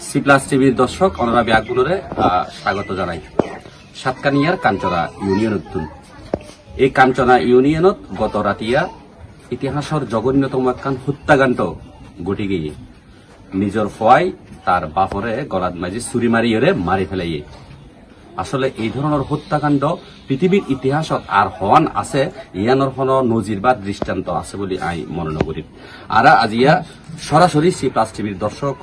C plus টিভির দর্শক অনুরাগী আগুনরে স্বাগত জানাই। সাতকানিয়ার কাঞ্চনা ইউনিয়নত এই কাঞ্চনা ইউনিয়নত গত রাতিয়া ইতিহাসের জঘন্যতম একখান হত্যাকাণ্ড ঘটি গিয়ে নিজের ফয় তার বাপরে গলাত মাঝে ছুরি মারিয়ে মারি ফেলাইয়ে। আসলে এই ধরনের হত্যাকাণ্ড পৃথিবীর ইতিহাসত আর হওয়ান আছে, ইয়ানোর কোনো নজির বা দৃষ্টান্ত আছে বলে আমি মনে করি। আর আজিয়া সরাসরি সি প্লাস টিভির দর্শক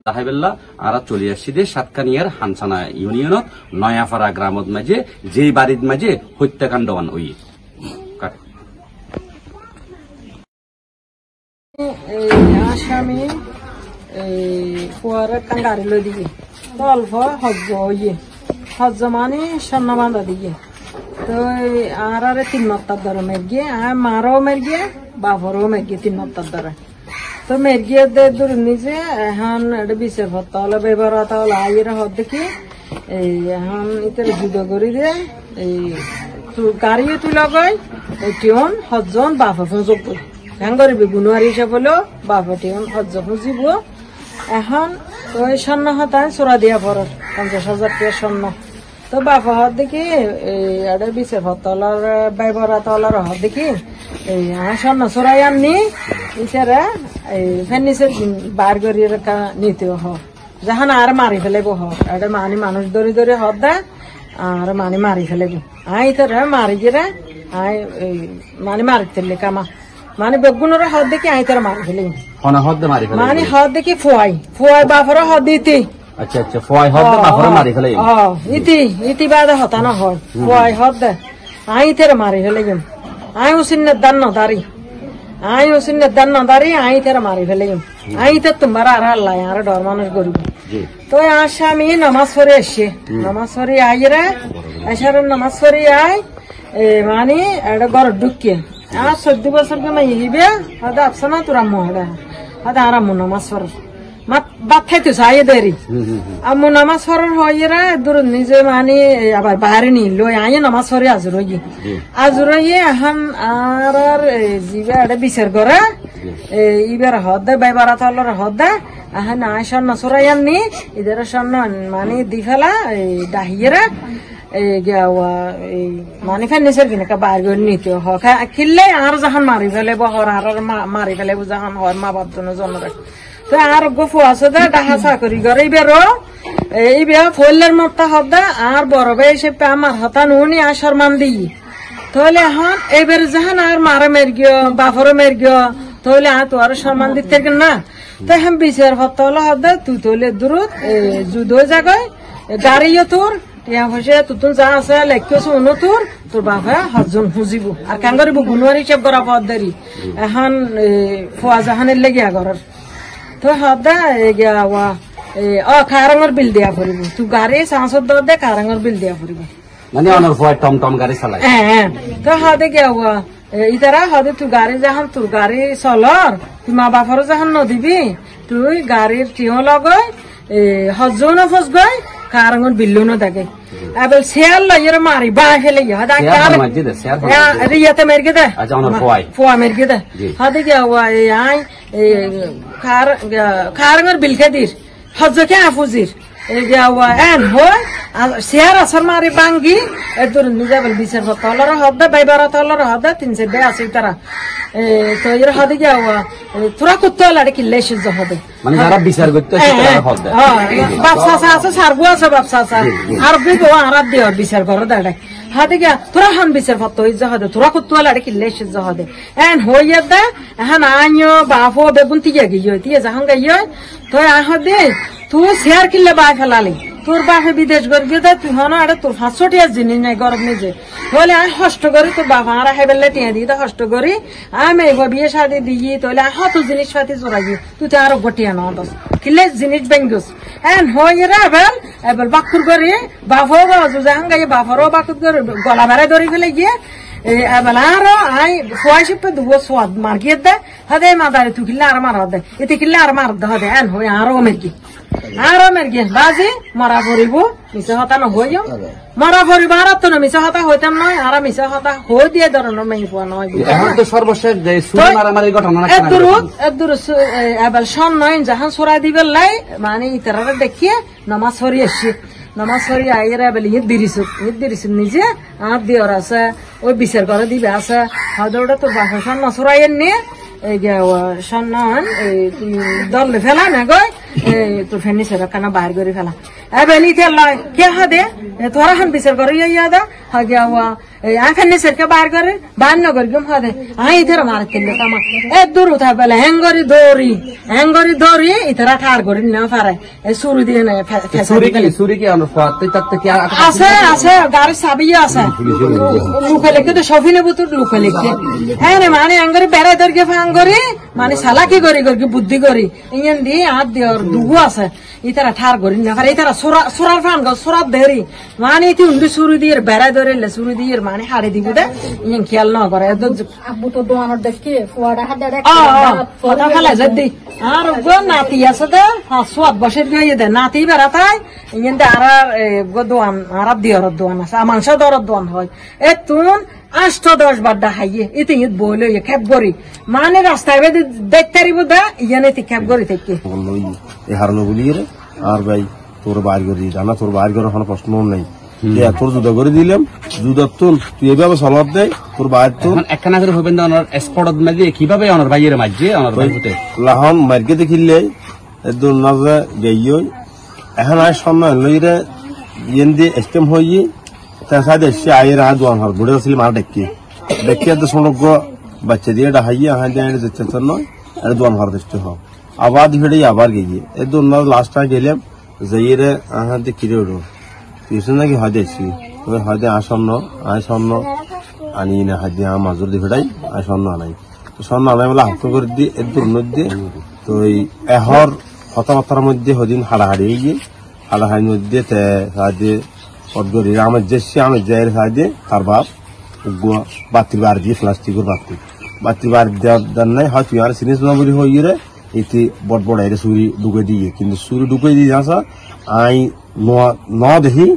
তাহাইবেল্লা আর চলে আসছি যে সাতকানিয়ার হানসানা ইউনিয়নত নয়াপাড়া গ্রামত মাঝে যেই বাড়ির মাঝে হত্যাকাণ্ড ওই আসামি ফুয়ার একটা গাড়ি লই দিকে অল্প হজ্জ ইয়ে হজ্জ মানে স্বর্ণ বাঁধা দিকে তো আর তিন মাত্রার দ্বারা মের গিয়ে আর মারও মের গিয়ে বাপরও মের গিয়ে তিন মাত্রার দ্বারা তো মের গিয়ে দূর নিজে এখন এটা বিশের ভর তাহলে ব্যবহার তাহলে আইয়ের হর দেখি এই এখন ইতারে যুদ্ধ করি দিয়ে এই গাড়িও তুলা গয় এই টিউন হজন বাপ যোগ করি হ্যাঁ করবি গুণোয়ার হিসাব হলো বাপ টিউন হজ খুঁজিব এখন তো এই স্বর্ণ হতায় চোরা দিয়া পড়ার 50,000 টাকা স্বর্ণ তো বাপ হর দেখি এই এটা বিশের ভর তলার ব্যবহার তলার হর দেখি এই স্বর্ণ চোরাই আননি ইতারা এই ফেনিসের বার করিয়ে নিতেও হয় যখন আর মারি ফেলেব হয় এটা মানি মানুষ ধরে ধরে হদ দেয় আর মানি মারি ফেলেব আই তারা মারি গেলে আই মানে মারি ফেললে কামা মানে বেগুনের হদ দেখি আই তারা মারি ফেলে মানে হদ দেখি ফুয়াই ফুয়াই বাপর হদ দিতি আচ্ছা আচ্ছা ফুয়াই হদ বাপর মারি ফেলে ইতি ইতি বাদে হতা না হয় ফুয়াই হদ দে আই তারা মারি ফেলে আই উসিনের দান দাঁড়ি আই উসিনের দান দাঁড়ি আই তারা মারি ফেলে আই তো তোমার আর আল্লাহ আর ডর মানুষ করব তো আসামি নামাজ পড়ে আসছে নামাজ পড়ে আইরা আসার নামাজ পড়ে আয় মানে এটা ঘর ঢুকিয়ে আর 14 বছর কে মাই হিবে হদা আপসানা তোরা মোহড়া হদা আর আমু নামাজ পড় মাত বাত খাইতে চাই দেরি আমু নামাজ পড়ার হইরা দূর নিজে মানে আবার বাইরে নি লই আইয়ে নামাজ পড়ে আজুরাইয়ে এখন আর জিবা এটা বিচার করে ইবার হদা বাইবার তলর হদা এখন আয় স্বর্ণ চোরাই আননি ইদের স্বর্ণ মানে দি ফেলা এই ডাহিয়েরা মানে ফার্নিচার কিনে বাইর করে নিতে খিললে আর যখন মারি ফেলে বহর আর মারি ফেলে যখন হর মা বাপ জন্য রাখে তো আর গফু আছে দে ডাহা চাকরি করে এইবার ফলের মতো হদা আর বড় ভাই হিসেবে আমার হতা নুনি আর সম্মান দিই তাহলে এখন এইবার যখন আর মারা মের গিয়ে বাপরও মের গিয়ে তাহলে আর তো আর সম্মান দিতে না তো এখন বিচার হতে হলে হদা তুই তাহলে দূরত যুদ্ধ জায়গায় গাড়িও তোর টিয়া পয়সা তুতুন যা আছে লেখিয়েছো উনো তোর বাপা হজন খুঁজিব আর কেন করিব গুণোয়ার হিসাব করা পথ দেরি এখন ফোয়া জাহানের লেগিয়া ঘরের তো হদা খারাঙর বিল দিয়া পড়িব তুই গাড়ি চাঁচত দে খারাঙর বিল দিয়া পড়িব মানে অনর ফয় টমটম গাড়ি চালায় হ্যাঁ তো হদে গিয়া ইতারা হদে তুই গাড়ি যখন তোর গাড়ি চলর তুই মা বাপরও যখন নদিবি তুই গাড়ির টিও লগয় হজও না ফস গয় কারণ বিল্লু না থাকে এবার শেয়ার লইয়ের মারি বাই ফেলে রিয়াতে মেরকে দে ফোয়া মেরকে দে হাতে কি আই খারঙের বিলকে দির হজকে আফুজির এন হয় শেয়ার আসর মারি বাঙ্গি এদুর নিজে বল বিচার তলর হদে বাইবার তলর হদে 300 বে আছে তারা তো এর হদে কি তোরা কুত্তা লাড়ে কিল্লে সহ্য হবে মানে যারা বিচার করতে তারা হদে বাপসা আছে সারগু আছে বাপসা আছে আর বিগো আর দিও বিচার করে দাঁড়ায় হাতে কি তোরা হান বিচার ফত হই যা হদে তোরা কুত্তা লাড়ে কিল্লে সহ্য হবে এন হইয়া দে এখন আইও বাপো বেগুন তিয়া গিয়ে তিয়া জাহান গাইয় তো আহদে তুই শেয়ার কিনলে বাই ফেলালি তোর বাপে বিদেশ গিয়ে দে তুই হন এটা তোর 500 টাকা জিনিস নাই গরম নিজে তাহলে আমি কষ্ট করি তোর বাবা আর হেবেলে টিয়া দিই কষ্ট করি আমি বিয়ে শাদি দিই তাহলে হত জিনিস পাতি চোরাই তুই তো আরো গটিয়া না দশ কিলে জিনিস বেঙ্গুস এন হয়ে রে এবার বাকুর করি বাপও যখন গাই বাপরও বাকুর করে গলা বেড়াই ধরে ফেলে গিয়ে এবেলা আরো আই ফুয়াই শিপে দুবো সোয়াদ মার গিয়ে দে হদে মাদারে তু কিল্লা আর মার দে এতে কিল্লা আর মার দে হদে এন হই আরো মেরগি বাজি মরা পড়িব মিছা হতা নহইও মরা পড়িব আর তো না মিছা হতা হইতাম নয় আর মিছা হতা হই দিয়ে ধরনের মেয়ে পোৱা নয় এখন তো সর্বশেষ যে সুরি মারামারি ঘটনা এদুর এবার সন নয় যাহান সরাই দিবেন লাই মানে ইতারা দেখিয়ে নামাজ সরি আসছি নামাজ সরি আইয়ের এবেলি ঈদ দিরিছুক নিজে আর দিওর আছে ওই বিচার করে দিবে আছে হয়তো ওটা তোর বাসা সন নসরাইয়ের নিয়ে এই যে সন্ন্যান দল ফেলা না গয় তোর ফেনি সেরকানা বাইর করে ফেলা এবেলি লয় কে হাদে তোরা হান বিচার করে ইয়া দা হাগে আখানে সেরকে বাইর করে বাইর নগর গম হাদে ইধর মারতে কামা এ দূর উঠা পেলে হ্যাঙ্গরি দৌড়ি ইতরা ঠার করে না পারে শুরু দিয়ে না সুরি কি আছে গাড়ি সাবিয়ে আছে লুকে লিখে তো সফিনে বুতুর লুকে লিখে হ্যাঁ রে মানে আঙ্গরি বেড়াই ধরকে ফাঙ্গরি মানে সালাকি করি বুদ্ধি করি ইয়ান দিয়ে হাত দিয়ে দুগু আছে ইতারা ঠার করি না পারে ইতারা সোরার ফান সোরার দেরি মানে ইতি উন্ডি শুরু দিয়ে বেড়াই ধরে শুরু দিয়ে মানে হাড়ি দিব দে ইয়ান খেয়াল না করে আব্বু তো দোয়ানোর দেখি ফুয়াটা হাত দেখ কথা ফেলা যদি আর নাতি আছে দে 5 বছর গিয়ে দে নাতি বেড়াতায় ইয়ান দে আর দোয়ান আর দিয়র দোয়ান আছে মাংস দরদ দোয়ান হয় এ তুন 8-10 বার হাইয়ে ইতি ঈদ বইল খেপ গরি মানে রাস্তায় বেদে দেখতে পারিব দা ইয়ানে তি খেপ গরি থেকে এই হারানো বলি রে আর ভাই তোর বাইর করে দিই জানা তোর বাইর করার কোনো প্রশ্ন নাই তোর জুদা করে দিলাম জুদা তুই এভাবে সলাপ দেয় তোর বাইর তো একখানা করে হবেন স্পটত মাঝে কিভাবে অনার ভাইয়ের মাঝে অনার ভাই হতে লাহন মার্কে দেখিলে এদুর নাজে গেই এখন আয় সম্মান লইরে ইয়েন দিয়ে স্টেম হইয়ে তার সাথে সে আয়ের আয় দোয়ান হল বুড়ে আসলে মার ডেকে তো সমগ্র বাচ্চা দিয়ে হাইয়ে হাই দিয়ে যেতে নয় এটা দোয়ান হল চেষ্টা হোক আবার ভিড়ে আবার গিয়ে এদুর নাজ লাস্ট টাইম গেলাম যাইয়ে আহার দিয়ে কিরে উঠো তুই নাকি হয়তো এসছি তবে হয়তো আসন্ন আনি না হাত দিয়ে আমার মাজুর দিয়ে ফেটাই আয় স্বর্ণ আনাই তো স্বর্ণ আনাই বলে হাত করে দিয়ে এদুর মধ্যে তো এই এহর কথাবার্তার মধ্যে হদিন হাড়াহাড়ি গিয়ে হাড়াহাড়ির মধ্যে সাহায্যে পদগরি আমার জয়ের সাহায্যে তার বাপ বাতির বার দিয়ে প্লাস্টিকের বাতির বার দেওয়ার নাই হয় তুই আর সিনিস না বলি হয়ে রে এতে বড় বড় এর সুরি ঢুকে দিয়ে কিন্তু সুরি ঢুকে দিয়ে আসা আই ন দেখি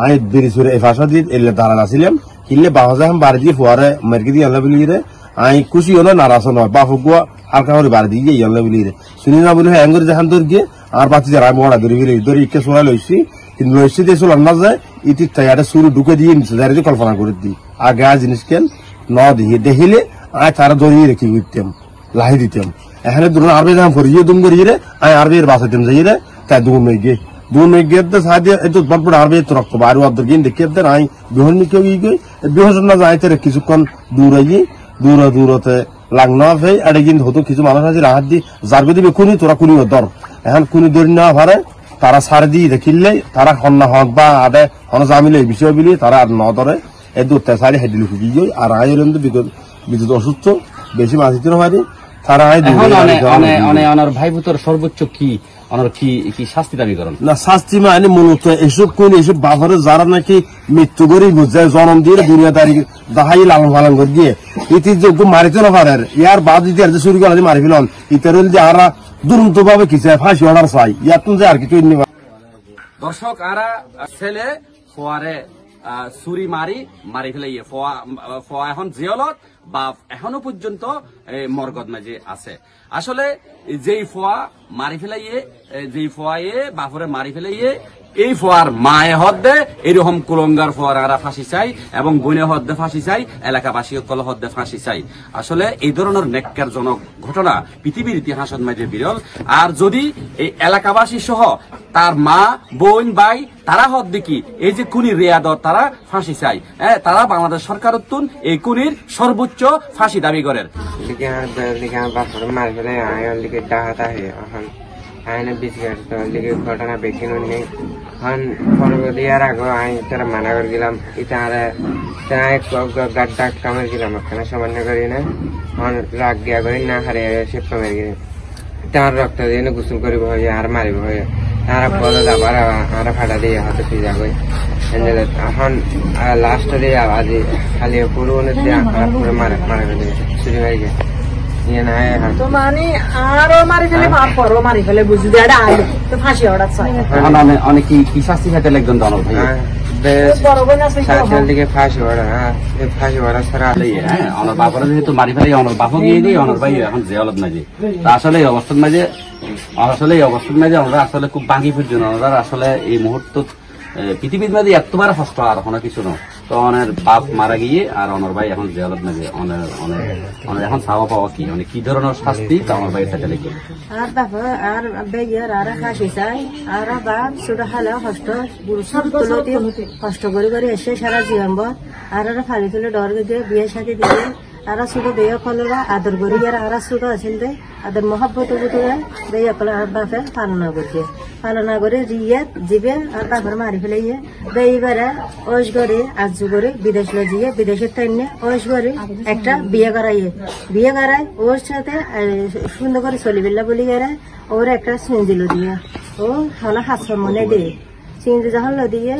আই বেরি সুরে এ ভাষা দিয়ে এলে দাঁড়ান আসিলাম কিনলে বাহা বার দিয়ে ফুয়ারে মার্কে দিয়ে আল্লাহ বলি রে আই খুশি হলো নারাজ নয় বাপ গুয়া হালকা করে বার দিয়ে আল্লাহ বলি রে শুনি না বলি হ্যাঙ্গরি দেখান তোর গিয়ে আর বাতি যারা বড়া ধরে ইকে সোনা লইছি কিন্তু লইছি দিয়ে চলার না যায় ইতি তাইয়ারে সুরি ঢুকে দিয়ে নিচ্ছে যারা কল্পনা করে দিই আগে আর জিনিস কেন ন দিয়ে দেখিলে আয় তারা ধরিয়ে রেখে দিতাম লাহি দিতাম এখানে ধরুন আরবে যখন ফরিয়ে দুম করিয়ে রে আয় আরবের বাসাইতাম যাই রে তাই দুগুন গিয়ে সাহায্যে একটু বড় বড় আরবে তো রক্ত বারো অর্ধ গিয়ে দেখে আই বিহন কেউ গিয়ে বিহন না যায় কিছুক্ষণ দূরতে লাগনা ভাই এটা কিন্তু হতো কিছু মানুষ আছে রাহাত দিয়ে যার দিবে কুনি তোরা কুনি দর এখন কুনি দৌড়ি না পারে তারা সার দিয়ে দেখিলে তারা হন্না হক বা আদে হন জামিলে এই বিষয় বলি তারা আর ন ধরে এই দূরতে সারি হেঁটে লুকি গিয়ে আর আয় বিদ্যুৎ অসুস্থ বেশি মাছ দিতে পারি তারা অনার ভাই ভূতর সর্বোচ্চ কি অনার কি শাস্তি দাবি করেন না শাস্তি মানে মূলত এসব কোন এসব বাঘরে যারা নাকি মৃত্যু করে বুঝে জন্ম দিয়ে দুনিয়া তারিখ দাহাই লালন পালন করে দিয়ে ইতি যোগ্য মারিতে না পারে ইয়ার বাদ যদি আর শুরু করে মারি ফেলন ইতার যে আর দুরন্ত ভাবে কি চায় ফাঁসি অর্ডার চাই ইয়ার যে আর কিছু দর্শক আরা ছেলে ফোয়ারে চুরি মারি ফেলে ফোয়া এখন জেলত বা এখনো পর্যন্ত মর্গত মাঝে আছে আসলে যেই ফোয়া মারি ফেলাইয়ে যেই ফোয়ায়ে বাপরে মারি ফেলাইয়ে এই ফোয়ার মায়ে হদ্দে এরকম কুলঙ্গার ফোয়ারা ফাঁসি চাই এবং বনে হদ্দে ফাঁসি চাই এলাকাবাসী কল হদ্দে ফাঁসি চাই আসলে এই ধরনের নেককারজনক ঘটনা পৃথিবীর ইতিহাসের মাঝে বিরল আর যদি এই এলাকাবাসী সহ তার মা বোন ভাই তারা হদ্দে কি এই যে কুনি রেয়াদর তারা ফাঁসি চাই তারা বাংলাদেশ সরকার উত্তুন এই কুনির সর্বোচ্চ ফাঁসি দাবি করেন মারি ফেলে লিখে ডাহাত আহে এখন আইনে বিস্কার লিখে ঘটনা বেশি নেই এখন পরবর্তীর আগে আই তারা মানা করে গেলাম ইতারে গাড্ডা কামের গেলাম ওখানে সামান্য করি না এখন রাগ গিয়া করি না হারে সে কমের গেলে তার রক্ত দিয়ে গোসল করিব হয়ে আর মারিব হয়ে তারা বলে আবার আর ফাটা দিয়ে হাতে পিজা করি এখন লাস্টে আজি খালি পুরোনো পুরো মারা ফেলে চুরি মারি গেছে ইয়ে না তো মানে আরো মারি ফেলে মার পরও মারি ফেলে বুঝলি এটা আইলো তো ফাঁসি অর্ডার চাই এখন অনেক কি শাস্তি খেতে লাগবেন তো অনর ভাই? বড় বোন আছে সাতটার দিকে ফাঁসি ওরা ফাঁসি ওরা ছাড়া হ্যাঁ অনর বাপরে যেহেতু মারি ফেলে অনর বাপ গিয়ে দিই অনর ভাই এখন জেলত মাঝে তা আসলে এই অবস্থার মাঝে আমরা আসলে খুব বাঙ্গি ফিরছেন ওনারা আসলে এই মুহূর্ত পৃথিবীর মাঝে এতবার কষ্ট আর কোনো কিছু নয় তো অনের বাপ মারা গিয়ে আর অনর ভাই এখন জেলত মাঝে অনের এখন চাওয়া পাওয়া কি মানে কি ধরনের শাস্তি তা অনর ভাই সেটা লিখে আর বাবা আর বেয়ার আর ফাঁসি চাই আর বাপ ছোট হালে কষ্ট কষ্ট করে এসে সারা জীবন বর আর ফালি তুলে ডর দিয়ে বিয়ে সাথে দিয়ে আর ছোট দিয়ে ফলরা আদর করি আর ছোট আছিল দে আদর মহব্বত বুতুরে দিয়ে ফলে আর বাপে পালনা করে রিয়ে জিবে আর বাপের মারি ফেলে এইবারে ওষ করে আজু করে বিদেশ লজিয়ে বিদেশের টাইমে ওষ করে একটা বিয়ে করাই ওর সাথে সুন্দর করে চলি বেলা বলি গেলে ওর একটা সুই দিল দিয়ে ও হলো হাতর মনে দিয়ে চিংড়ি যখন দিয়ে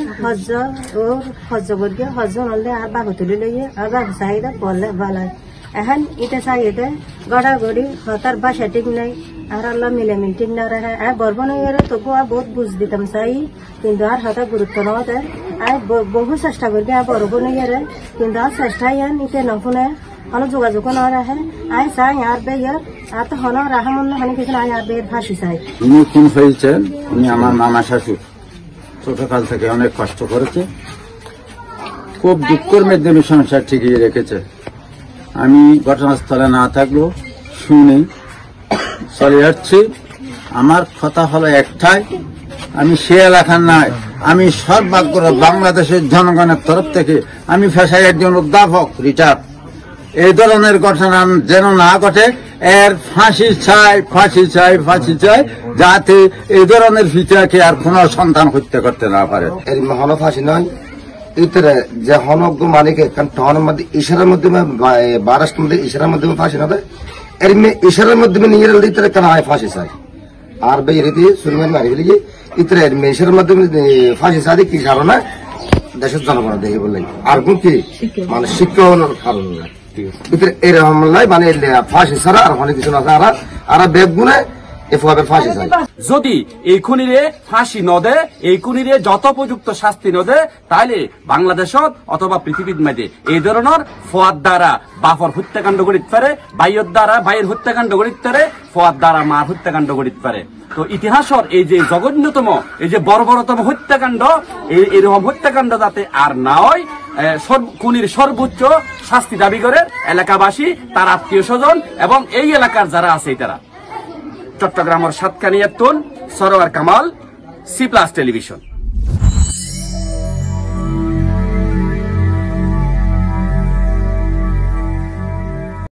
হজ করিয়ে হজ নলে আর বাবু তুলি লইয়ে আর বাবু চাহিদা বললে বলায় এখন এটা চাহিদা গড়া গড়ি হতার বাসা ঠিক নাই আর আল্লাহ মিলামিল ঠিক না রাখে আর গর্ব নাই আর তবু আর বহুত বুঝ দিতাম চাই কিন্তু আর হঠাৎ গুরুত্ব নেওয়া দেয় আর বহু চেষ্টা করি আর বড় বোন কিন্তু আর চেষ্টাই আর নিতে নশুনে হলো যোগাযোগ না রাখে আই চাই আর বেয়ার আর তো হলো রাখা মন না কিছু নাই আর বেয়ের ফাঁসি চাই উনি খুন হয়েছেন উনি আমার মামা শাশুড় ছোটকাল থেকে অনেক কষ্ট করেছে খুব দুঃখের মাধ্যমে সংসার ঠিকিয়ে রেখেছে আমি ঘটনাস্থলে না থাকলেও শুনে চলে যাচ্ছি আমার কথা হলো একটাই আমি সে এলাকার নাই আমি সর্বাগ্র বাংলাদেশের জনগণের তরফ থেকে আমি পেশায় একজন অধ্যাপক রিটায়ার্ড এই ধরনের ঘটনা যেন না ঘটে এর ফাঁসি চাই যাতে এই ধরনের ফিচারকে আর কোন সন্তান হত্যা করতে না পারে। এর হন ফাঁসি নয় ইতরে যে হনজ্ঞ মালিকে কারণ তহনের মধ্যে ইশারার মাধ্যমে বারাষ্ট্রের মধ্যে ইশারার মাধ্যমে ফাঁসি না দেয় এর ইশারার মাধ্যমে নিজের ইতরে কেন হয় ফাঁসি চাই আর বেরিয়ে সুলমান মারি ফেলে ইতরে ইশারার মাধ্যমে ফাঁসি চাই কি কারণে দেশের জনগণ দেখে বললেন আর কোন কি মানে শিক্ষা কারণ এরকম মানে ফাঁসি ছাড়া আর অনেক কিছু না আর বেগুনে যদি এই খুনিরে ফাঁসি ন দে এই খুনিরে যথোপযুক্ত শাস্তি ন দে তাহলে বাংলাদেশত অথবা পৃথিবীর মধ্যে এই ধরনের ফোয়াদ দ্বারা বাপর হত্যাকাণ্ড করিতে পারে বাইয়ের দ্বারা বাইয়ের হত্যাকাণ্ড করিতে পারে ফোয়াদ দ্বারা মার হত্যাকাণ্ড করিতে পারে তো ইতিহাসের এই যে জঘন্যতম এই যে বর্বরতম হত্যাকাণ্ড এরকম হত্যাকাণ্ড যাতে আর না হয় খুনির সর্বোচ্চ শাস্তি দাবি করে এলাকাবাসী তার আত্মীয় স্বজন এবং এই এলাকার যারা আছে তারা। চট্টগ্রামের সাতকানিয়াতুন Sarwar Kamal, C plus television.